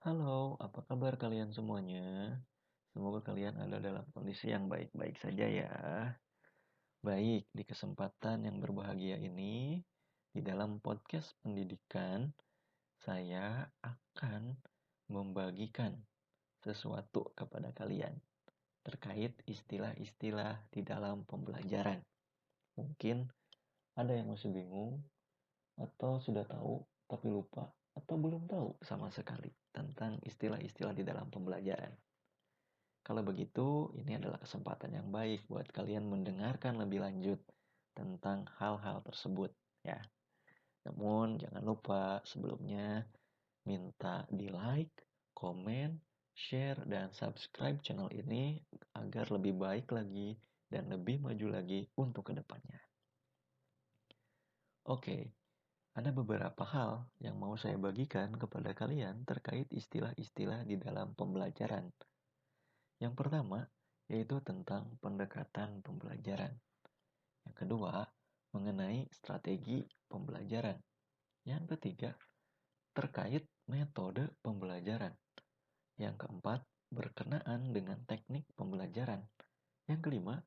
Halo, apa kabar kalian semuanya? Semoga kalian ada dalam kondisi yang baik-baik saja ya. Baik, di kesempatan yang berbahagia ini, di dalam podcast pendidikan, saya akan membagikan sesuatu kepada kalian terkait istilah-istilah di dalam pembelajaran. Mungkin ada yang masih bingung atau sudah tahu tapi lupa atau belum tahu sama sekali tentang istilah-istilah di dalam pembelajaran. Kalau begitu, ini adalah kesempatan yang baik buat kalian mendengarkan lebih lanjut tentang hal-hal tersebut ya. Namun jangan lupa sebelumnya minta di like, komen, share, dan subscribe channel ini agar lebih baik lagi dan lebih maju lagi untuk kedepannya. Oke, ada beberapa hal yang mau saya bagikan kepada kalian terkait istilah-istilah di dalam pembelajaran. Yang pertama, yaitu tentang pendekatan pembelajaran. Yang kedua, mengenai strategi pembelajaran. Yang ketiga, terkait metode pembelajaran. Yang keempat, berkenaan dengan teknik pembelajaran. Yang kelima,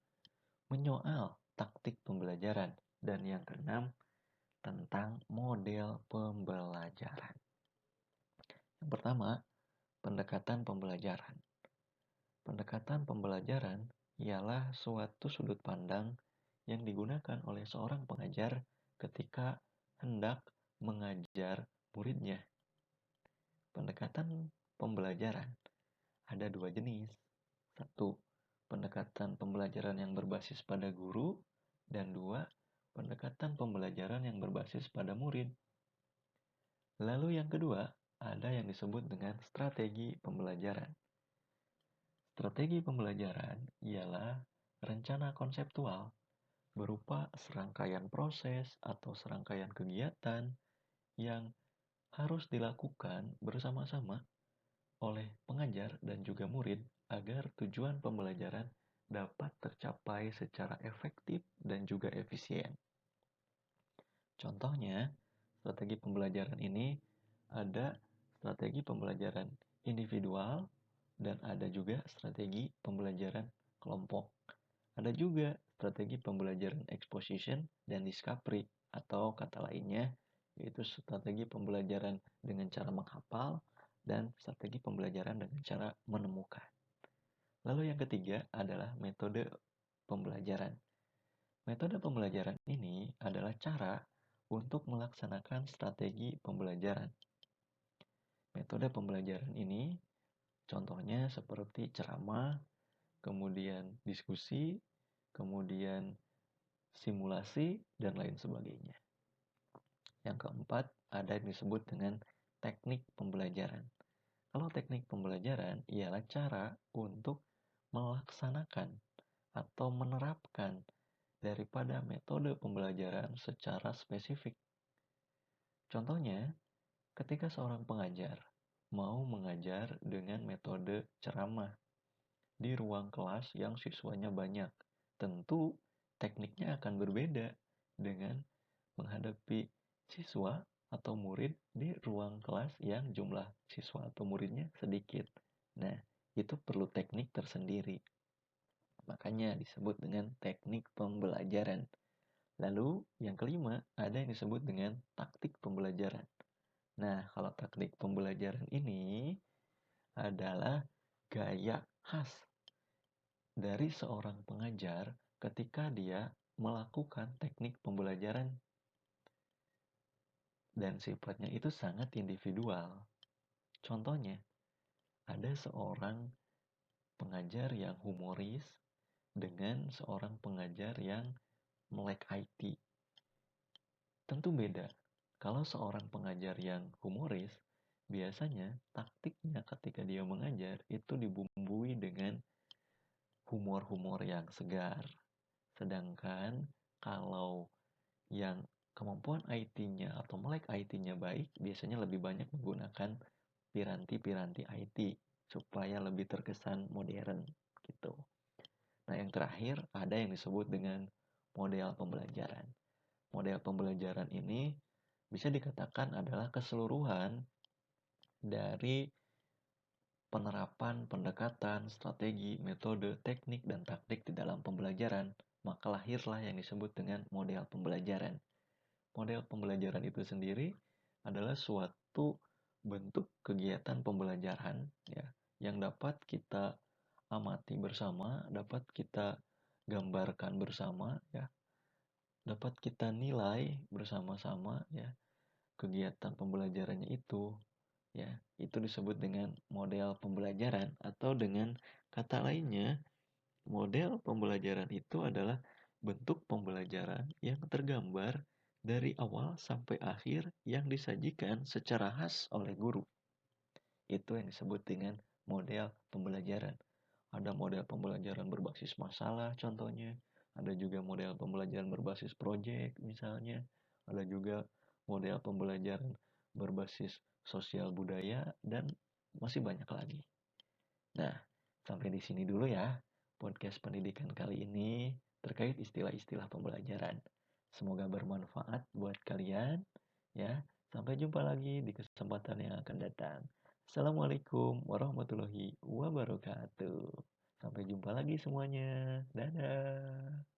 menyoal taktik pembelajaran. Dan yang keenam, tentang model pembelajaran. Yang pertama, pendekatan pembelajaran. Pendekatan pembelajaran ialah suatu sudut pandang yang digunakan oleh seorang pengajar ketika hendak mengajar muridnya. Pendekatan pembelajaran ada dua jenis. Satu, pendekatan pembelajaran yang berbasis pada guru, dan dua, pendekatan pembelajaran yang berbasis pada murid. Lalu yang kedua, ada yang disebut dengan strategi pembelajaran. Strategi pembelajaran ialah rencana konseptual berupa serangkaian proses atau serangkaian kegiatan yang harus dilakukan bersama-sama oleh pengajar dan juga murid agar tujuan pembelajaran dapat tercapai secara efektif dan juga efisien. Contohnya, strategi pembelajaran ini ada strategi pembelajaran individual dan ada juga strategi pembelajaran kelompok. Ada juga strategi pembelajaran exposition dan discovery atau kata lainnya yaitu strategi pembelajaran dengan cara menghafal dan strategi pembelajaran dengan cara menemukan. Lalu yang ketiga adalah metode pembelajaran. Metode pembelajaran ini adalah cara untuk melaksanakan strategi pembelajaran. Metode pembelajaran ini contohnya seperti ceramah, kemudian diskusi, kemudian simulasi, dan lain sebagainya. Yang keempat, ada yang disebut dengan teknik pembelajaran. Kalau teknik pembelajaran ialah cara untuk melaksanakan atau menerapkan daripada metode pembelajaran secara spesifik. Contohnya, ketika seorang pengajar mau mengajar dengan metode ceramah di ruang kelas yang siswanya banyak, tentu tekniknya akan berbeda dengan menghadapi siswa atau murid di ruang kelas yang jumlah siswa atau muridnya sedikit. Nah, itu perlu teknik tersendiri. Makanya disebut dengan teknik pembelajaran. Lalu yang kelima ada yang disebut dengan taktik pembelajaran. Nah, kalau taktik pembelajaran ini adalah gaya khas dari seorang pengajar ketika dia melakukan teknik pembelajaran dan sifatnya itu sangat individual. Contohnya, ada seorang pengajar yang humoris dengan seorang pengajar yang melek IT. Tentu beda. Kalau seorang pengajar yang humoris, biasanya taktiknya ketika dia mengajar itu dibumbui dengan humor-humor yang segar. Sedangkan kalau yang kemampuan IT-nya atau melek IT-nya baik, biasanya lebih banyak menggunakan piranti-piranti IT supaya lebih terkesan modern gitu. Nah, yang terakhir ada yang disebut dengan model pembelajaran. Model pembelajaran ini bisa dikatakan adalah keseluruhan dari penerapan, pendekatan, strategi, metode, teknik, dan taktik di dalam pembelajaran, maka lahirlah yang disebut dengan model pembelajaran. Model pembelajaran itu sendiri adalah suatu bentuk kegiatan pembelajaran ya, yang dapat kita amati bersama, dapat kita gambarkan bersama ya, dapat kita nilai bersama-sama ya, kegiatan pembelajarannya itu ya, itu disebut dengan model pembelajaran, atau dengan kata lainnya, model pembelajaran itu adalah bentuk pembelajaran yang tergambar dari awal sampai akhir yang disajikan secara khas oleh guru. Itu yang disebut dengan model pembelajaran. Ada model pembelajaran berbasis masalah contohnya, ada juga model pembelajaran berbasis proyek misalnya, ada juga model pembelajaran berbasis sosial budaya, dan masih banyak lagi. Nah, sampai di sini dulu ya podcast pendidikan kali ini terkait istilah-istilah pembelajaran. Semoga bermanfaat buat kalian ya. Sampai jumpa lagi di kesempatan yang akan datang. Assalamualaikum warahmatullahi wabarakatuh. Sampai jumpa lagi semuanya. Dadah.